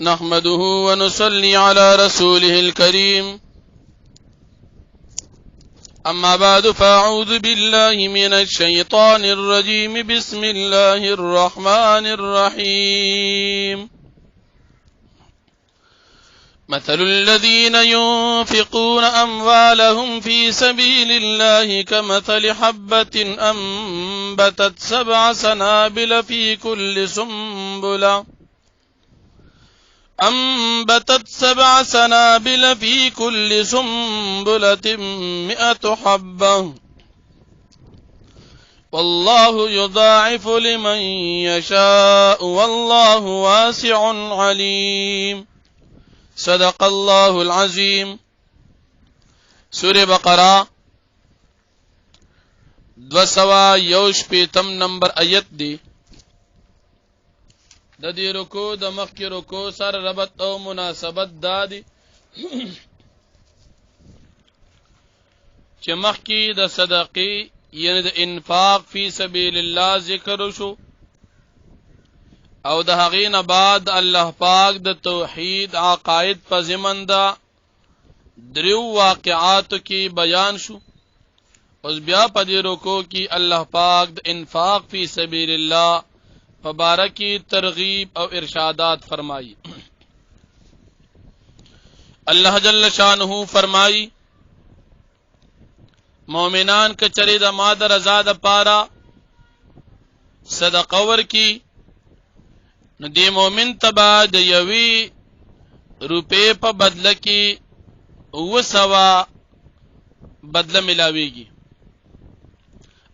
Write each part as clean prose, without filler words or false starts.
نحمده ونصلي على رسوله الكريم أما بعد فأعوذ بالله من الشيطان الرجيم بسم الله الرحمن الرحيم مثل الذين ينفقون أموالهم في سبيل الله كمثل حبة أنبتت 7 سنابل في كل سنبلة مئة حبة والله يضاعف لمن يشاء والله واسع عليم صدق الله العظيم. سورة بقرہ 261 نمبر آیت دی. د دې رکوع د مخکې رکوع سره ربط او مناسبت دادي چې مخکې د صدقې یعنی د انفاق فی سبیل الله ذکر شو او د هغې نه بعد الله پاک د توحید عقاید په ضمن دا 3 واقعاتو کې بیان شو. اوس بیا په دې رکوع کې الله پاک د انفاق فی سبیل الله فبارکی ترغیب او ارشادات فرمائی. اللہ جل شانہ فرمائی مومنان کے چرے دا مادر ازاد پارا صدقہ ورکی نو دی مومن تبا د یوی روپے پا بدل کی 200 بدل ملاویگی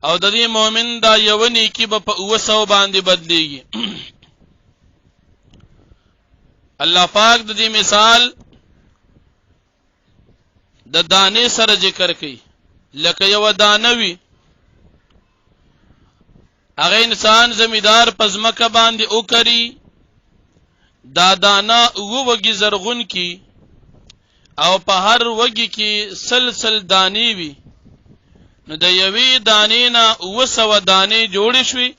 او د دې مؤمن دا یو نیکی به په 200 باندې بدلیږي. الله پاک د دې مثال د دانې سره ذکر کوي. لکه یو دانوي هغه انسان زمیدار پزمکه باندې وکړي دا دانا وګي زرغون کی او په هر وګي کې سلسل دانی وي نو د یوی دانې نه 200 دانې جوړې شوي.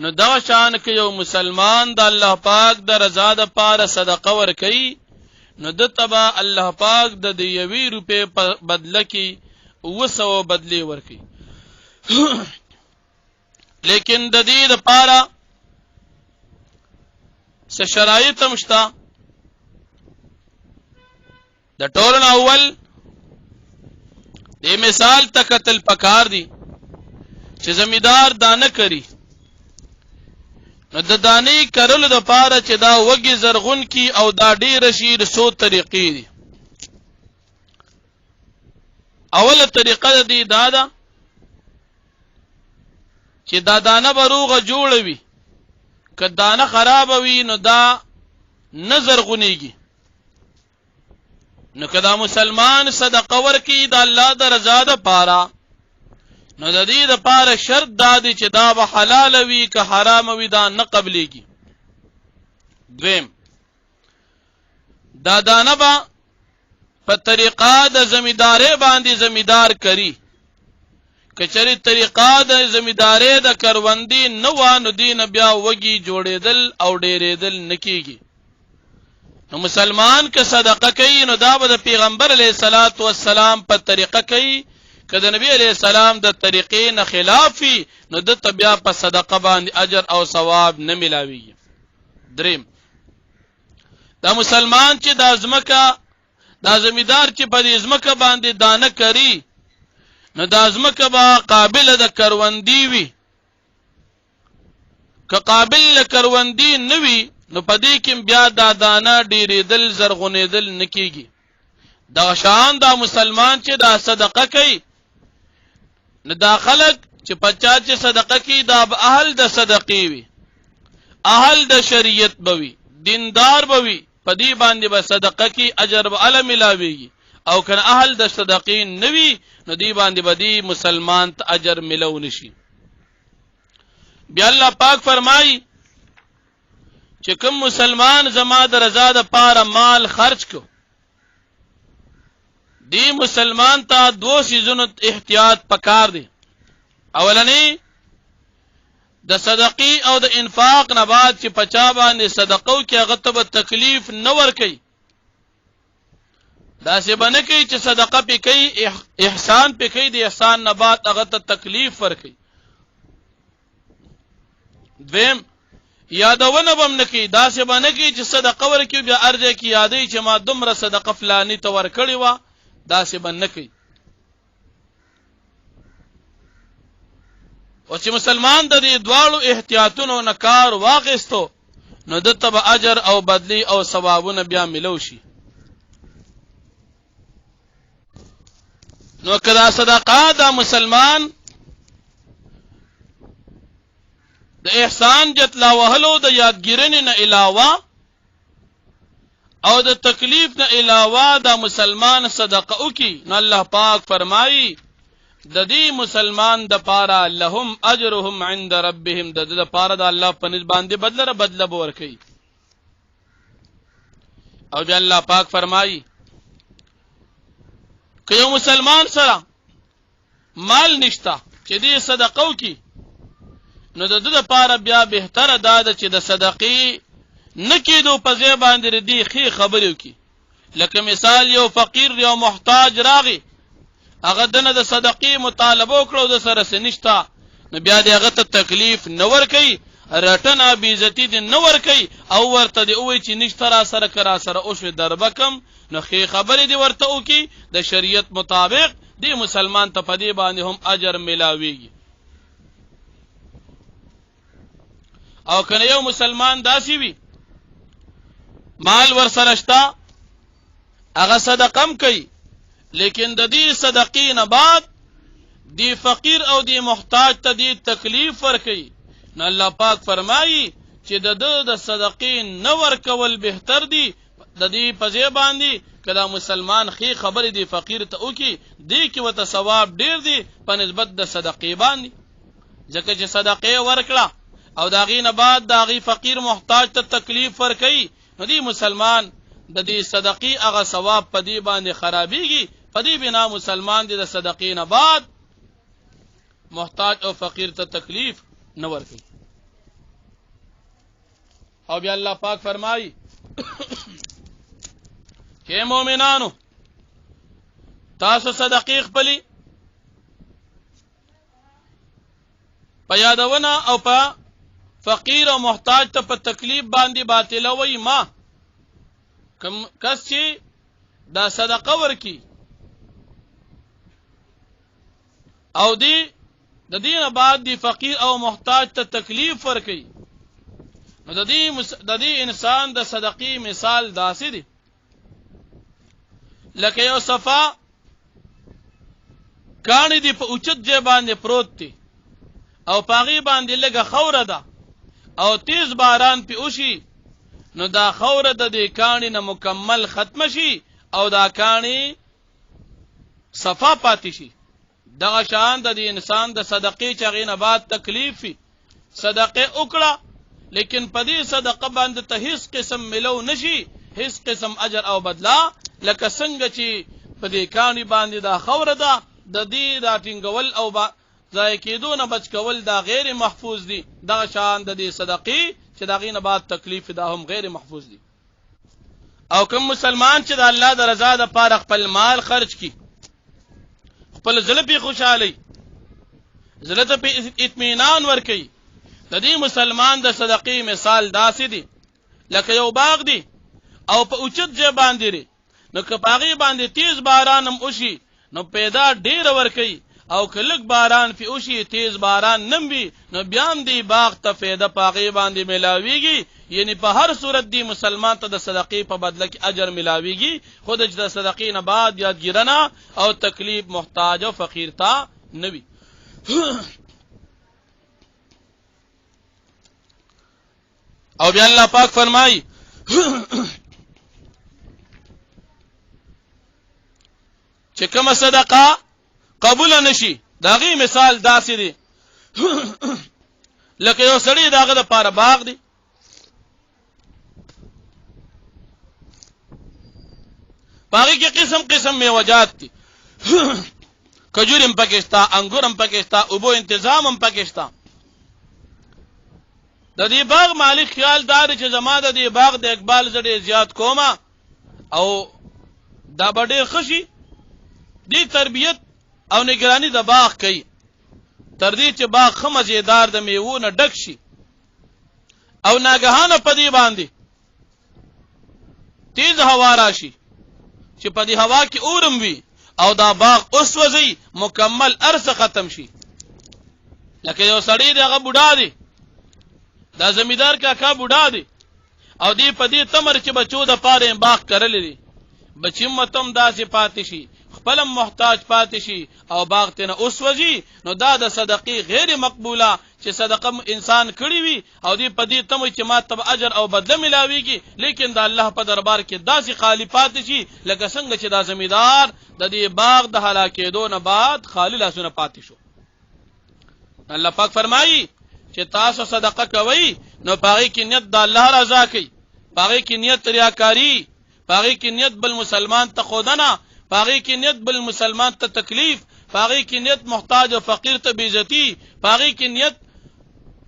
نو دا شان کې یو مسلمان د الله پاک د رضا د پاره صدقه ورکړي نو د تبا الله پاک د یوی روپے په بدله کې 200 بدلی ورکړي. لیکن د دې لپاره څه شرایط هم شته. د ټولن اول دی مثال تکتل پکار دی چې زمیدار دانه کری نو د دانې کرلو د پاره چې دا وګي زرغون کی او دا ډیر شي د 100 طریقې دي. اوله طریقه دی دا چې دا دانه بروغه جوړوي که دانه خراب وي نو دا نه زرغونیږي. نو کدا مسلمان صدقه ورکی دا الله د رضا د پاره نو د دې د پاره شرط دادی چې دا به حلال وي که حرام وي دا نه قبليږي. دویم دا دانه با په طریقه د زمیدارې باندې زمیدار کری کچری طریقه د زمیدارې د کروندې نه وانه دین بیا وږي جوړېدل او ډېرېدل نکېږي. نو مسلمان که صدقه کوي نو دا به د پیغمبر علیه الصلاۃ والسلام په طریقه کوي. که د نبی علیه السلام د طریقې نه خلاف وي نو د بیا په صدقه باندې اجر او ثواب نه ملاوي. دریم دا مسلمان چې د ازمکه دا زمیدار چې په دې ازمکه باندې دانه کوي نو د ازمکه با قابل د کروندې وي. که قابل کروندې نه وي نو پدې کې بیا دا دانه ډېرېدل زرغونېدل نکېږي. دا شان دا مسلمان چې دا صدقه کوي نو دا خلق چې پچا چې صدقه کوي دا به اهل د صدقې وي اهل د شریعت بوي دیندار بوي پدې باندې به صدقه کوي اجر به ال ملاويږي. او کنه اهل د صدقې نوي نو دی باندې بدی مسلمان ته اجر ملو نشي. بیا الله پاک فرمایي چې کوم مسلمان زما د رضا د پاره مال خرج کو دی مسلمان ته 2 سيزونو احتیاط پکار دی. اولنی د صدقې او د انفاق نه بعد چې پچا باندې صدقو کې هغه ته تکلیف نه ور کوي دا څه باندې کوي چې صدقه پې کوي احسان پې کوي د احسان نه بعد هغه ته تکلیف ور کوي دویم یادونه بم نه کوي دا څه باندې کوي چې صدقه ور کوي بیا ارجه کې یادې چې ما دومره صدقه فلانی ته ور کړی و دا څه باندې کوي او چې مسلمان د دې دواړو احتیاطونو نه کار واخیستو نو دته به اجر او بدلی او ثوابونه بیا ملو شي نو کدا صدقه دا مسلمان د احسان جتلا وهلو د یادګیرنې نه علاوه او د تکلیف نه علاوه دا مسلمان صدقه وکي نو الله پاک فرمایي د دې مسلمان د پاره لهم اجرهم عند ربهم د دې د پاره د الله په نسبت باندې بدله ورکړي او بیا الله پاک فرمایي که یو مسلمان سره مال نشتا چې دې صدقه وکي نو د دې لپاره بیا بهتره ده چې د صدقې نکیدو په ځای باندې دې خې خبرې وکي لکه مثال یو فقیر یو محتاج راغی هغه دنه د صدقې مطالبه وکړو د سره سنشتا نو بیا دې هغه ته تکلیف نه ور کوي رټنه بی عزتی دې نه ور کوي او ورته دې وایي چې نشته را سره کرا سره او شو دربکم نو خې خبرې دې ورته وکي د شریعت مطابق دې مسلمان ته پدې باندې هم اجر ملاويږي او کنه یو مسلمان داسي وي مال ور سره شتا هغه صدقم کوي لیکن د دې صدقې نه بعد دی فقیر او دی محتاج ته دی تکلیف ور کوي نو الله پاک فرمایي چې د صدقې نه ور کول بهتر دی د دې په ځای باندې کله مسلمان خې خبرې دی فقیر ته وکي دی کې وته ثواب ډیر دی په نسبت د صدقې باندې ځکه چې صدقې ورکړه او داغې نه بعد داغې فقیر محتاج ته تکلیف ور کوي نو دی مسلمان د دې صدقې هغه ثواب په دې باندې خرابېږي په دې بنا مسلمان د صدقې نه بعد محتاج او فقیر ته تکلیف نه ور کوي او بیا الله پاک فرمایي کہ مومنانو تاسو صدقې خپلی په یادونه او په فقیر او محتاج ته په تکلیف باندې باطلوي ما کم کس چې دا صدقه ورکی او دی د دینه بعد دی فقیر او محتاج ته تکلیف ورکی نو د دې انسان د صدقې مثال داسې دی لکه یو صفا کانی دی په اوچت ځای باندې پروت دی او پاغي باندې لګه خوره ده او تیز باران پی اوشي نو دا خوره د دې کانی نه مکمل ختم شي او دا کانی صفا پاتې شي دغه شان د انسان د صدقې چغینه بعد تکلیف صدقه وکړه لیکن په دې صدقه باندې ته هیڅ قسم ملو نشي هیڅ قسم اجر او بدلا لکه څنګه چې په دې کانی باندې دا خوره ده د دې دا ټینګول او ځای کېدو نه بچ کول دا غیر محفوظ دي دغه شان د دې صدقې چې دغه نه بعد تکلیف دا هم غیر محفوظ دي او کوم مسلمان چې د الله د رضا لپاره خپل مال خرج کړي خپل زړه په خوشالي زړه ته په اطمینان ورکړي د دې مسلمان د صدقې مثال داسې دي لکه یو باغ دی او په اوچت ځای باندې نو که پاغي باندې تیز باران هم وشي نو پیدا ډیر ورکړي او کلک باران فی اوشی تیز باران نمبی نو بیام دی باغ تا فیده پاقی باندی ملاویگی یعنی په هر صورت دی مسلمان تا دا صدقی پا بدله کی اجر ملاویگی خودش دا صدقی نباد یاد گیرنا او تکلیف محتاج و فقیر تا نبی او بیا اللہ پاک فرمائی چې کوم صدقه قبول نشي داغي مثال داسې دی لکه یو سړی داغه د پاره باغ دی باغی کې قسم قسم میوجات دي کجورم پکشتا انګورم پکشتا او بو تنظامم پکشتا د دې باغ مالک خیال دار چې زما د دې باغ د اقبال زړه زیات کوما او دا بډې خشي دې تربیت او نگرانی د باغ کوي تر دې چې باغ خمزیدار د میوو نه ډک شي او ناګهانه پدی باندې تیز هوا راشي چې پدی هوا کې اورم وي او دا باغ اوس وځي مکمل ارس ختم شي لکه یو سړی دغه بوډا دی دا زمیدار کاکا بوډا دی او دی پدی تمر چې بچو د پاره باغ کړل دي بچیم متم داسې پاتې شي خپل محتاج پاتې شي او باغ ته نه اوس وځي نو دا د صدقې غیر مقبوله چې صدقه انسان کړی وي او دی پدی تم چې ما تب اجر او بدله ملاويږي لیکن دا الله په دربار کې داسې خالی پاتې شي لکه څنګه چې دا زمیدار د دې باغ د هلاکېدو نه بعد خالی لاسونه پاتې شو الله پاک فرمایي چې تاسو صدقه کوي نو پاره کې نیت د الله رضا کوي پاره کې نیت ریاکاری پاره کې نیت بل مسلمان ته خودنه پاره کې نیت بل مسلمان ته تکلیف پاره کې نیت محتاج او فقیر ته بیزتی پاره کې نیت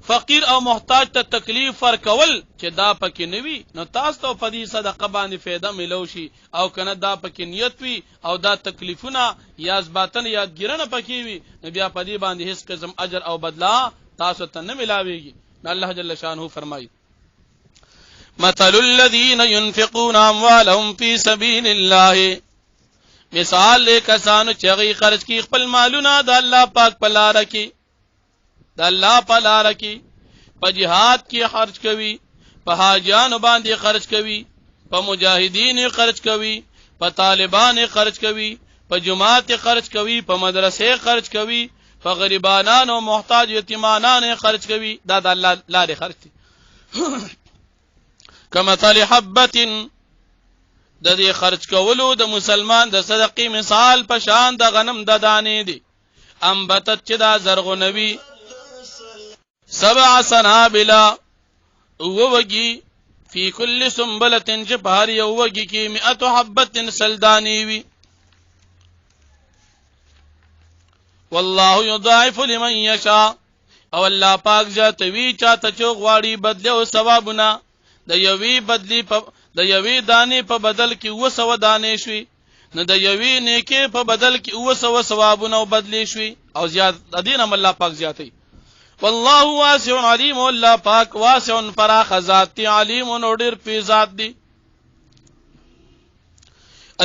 فقیر او محتاج ته تکلیف ورکول چې دا پکې نوي نو تاسو ته په دې صدقه باندې فایده ملو شي او کنه دا پکې نیت وي او دا تکلیفونه یا ځباتن یادګیرنه پکې وي نو بیا په دې باندې هیڅ قسم اجر او بدلا تاسو ته نه ملاويږي الله جل شانه فرمایي مثل الذين ينفقون اموالهم في سبيل الله مثال کسانو چې غي خرج کی خپل مالونه د الله پاک په لار کې د الله په لار کې په jihad کې خرج کوي په حاجیانو باندې خرج کوي په مجاهدین خرج کوي په طالبان خرج کوي په جماعت خرج کوي په مدرسې خرج کوي په غریبانو او محتاج یتیمانو خرج کوي دا د الله لارې خرج دي کمثل حبه د دې خرج کولو د مسلمان د صدقې مثال په شان د غنم د دانې دي انبتت چې دا زرغونوي 7 سنابل ووږي فی کل سنبلة چې په هر یو وږي کې 100 حبه سلدانی وي والله یضاعف لمن یشاء او الله پاک ذاتوی چاته چې غواړي بدله او ثوابونه د یوې بدلی په د یوې دانې په بدل کې 200 دانې شوي نو د یوې نیکه په بدل کې 200 ثوابونه او بدلی شوي او زیات د دین الله پاک زیاتي والله واسع علیم الله پاک واسع فراخ ذات علیم او ډیر په ذات دي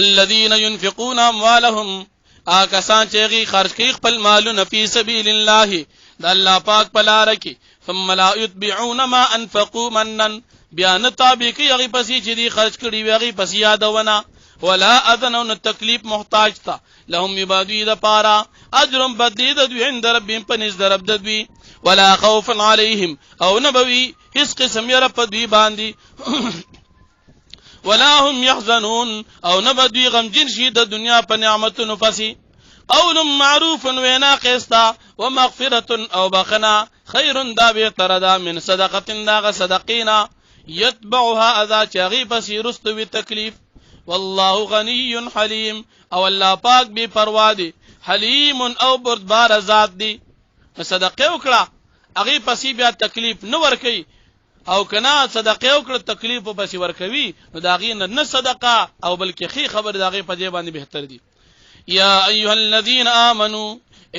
الذين ينفقون اموالهم آکسان چې غي خرج کوي خپل مالونه په سبیل الله د الله پاک په لار کې ثم لا يتبعون ما انفقوا منن بیان تابع کی هغه پسې چې دی خرج کړي وي هغه پسې یادونه ولا اذن تکلیف محتاج تا لهم یبادی د پارا اجر بدلی د دوی عند ربهم پنځ درب د دوی ولا خوف عليهم او نبوي هیڅ قسم یې رب دوی باندې ولا هم يحزنون او نبدوی غمجن شي د دنیا په نعمتونو فسي قول معروف وینا قسطا ومغفرة او بخنا خير دا بهتر دا من صدقه دا صدقینا يتبعها اذا چغي پسې رستوي تکلیف والله غني حليم او الله پاک بے پروا دی حلیم او بردبار ذات دی صدقه وکړه هغه پسې بیا تکلیف نه ور کوي او کنا صدقه وکړه تکلیف پسې ور کوي نو داغې نه صدقه او بلکې خې خبر داغې په دې باندې بهتر دی یا ایها الذين امنوا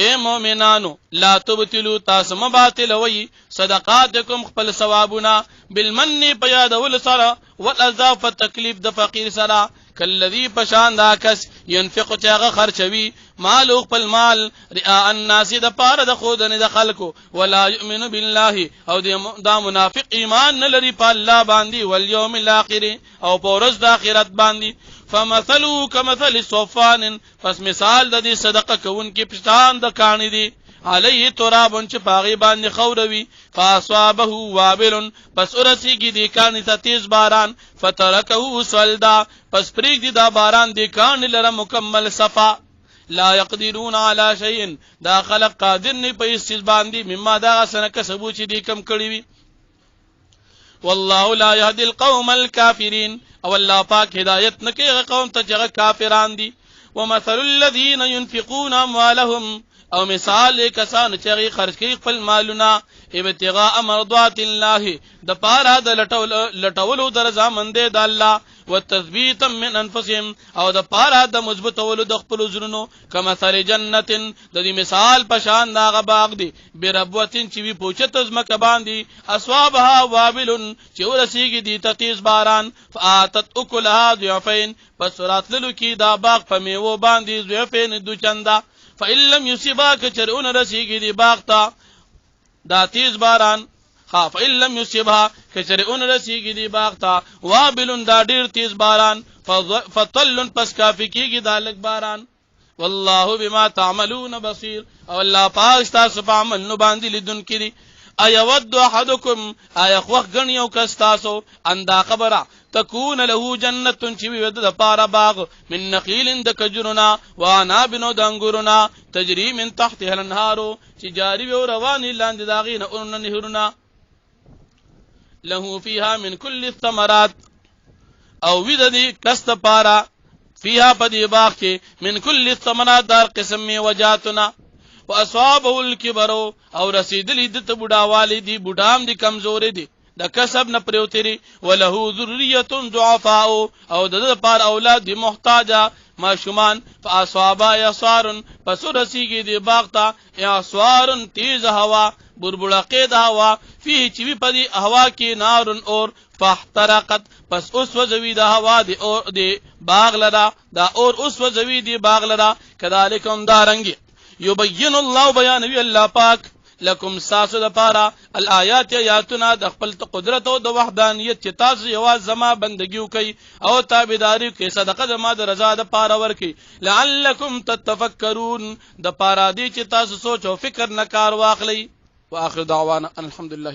اے مومنانو لا تبتلوا تاسو مباطلوي صدقاتکم خپل ثوابنا بالمن پیادول سره والاذاف تکلیف د فقیر سره کلذي پشان دا کس ينفق چاغه خرچوي مال خپل مال رئاء الناس د پاره د خودنه د خلکو ولا يؤمن بالله او دا منافق ایمان نه لري په الله باندې والیوم الاخر او پورز د اخرت باندې فمثلوا كمثل صفان پس مثال د دې صدقه کوونکی پشان د کانی دي علیه ترابن چې پاغي باندې خوروي فاصابه وابل پس ورسیږي د کانی ته تیز باران فترکه سلدا پس پریږ دي دا باران د کانی لره مکمل صفا لا يقدرون على شيء دا خلق قادر نه په هیڅ باندې مما دا سنه کسبو چې دي کم کړی وي والله لا يهدي القوم الكافرين او الله پاک هدایت نه کوي قوم ته چې کافران دي ومثل الذين ينفقون اموالهم او مثال کسان چې هغه خرج کوي خپل مالونه ابتغاء مرضات الله د پاره د لټولو د رضا مندې د الله وتثبيتا من انفسهم او د پاره د مضبوطولو د خپل زړونو کما مثال جنتن د دې مثال په شان دا غباغ دی بربوتن چې وی پوچت زمکه باندې اصوابها وابل چې ورسیږي دی تتیز باران فاتت اكلها ضعفين پس راتللو کې دا باغ په میوه باندې ضعفين دو چندا فإن لم يصيبك چرون رسیږي دی باغ ته دا تیز باران فإن لم يصيبها كشرئون رسیږي دی باغ ته وابل دا ډیر تیز باران فطل پس کافی کیږي دا لک باران والله بما تعملون بصير او الله پاک تاسو په عمل نو باندې لیدون کړي ايود احدكم ايخوخ غن یو کس تاسو اندا خبره تكون له جنة چې وي د پاره باغ من نخيل د کجرنا وانا بنو دنګورنا تجري من تحتها الانهار چې جاری و روان لاندې داغین اورن نهرنا له فيها من كل الثمرات او وددي کست پارا فيها پدی باغ کې من كل الثمرات دار قسم می وجاتنا واصابه الكبر او رسیدلی د بډاوالی دی بډام دی کمزوري دی د کسب نه پریوتری وله ذریه ضعفاء او د پار اولاد دی محتاجا ماشومان فاصابا يصار پس رسیږي دی باغ ته يصار تیز هوا بربړقې د هوا فيه چې پدی هوا کې نار اور فاحترقت پس اوس وزوی د هوا دی اور دی باغ لرا دا اور اوس وزوی دی باغ لرا کذالکم دارنګي یبین الله بیانوی الله پاک لکم ساسو د پارا الآیات آیاتنا د خپل قدرت او د وحدانیت چې تاسو یواز زما بندگیو کوي او تابعداري کوي صدقه زما د رضا د پارا ورکی لعلکم تتفکرون د پارا دی چې تاسو سوچ او فکر نه کار واخلي واخر دعوانا الحمدلله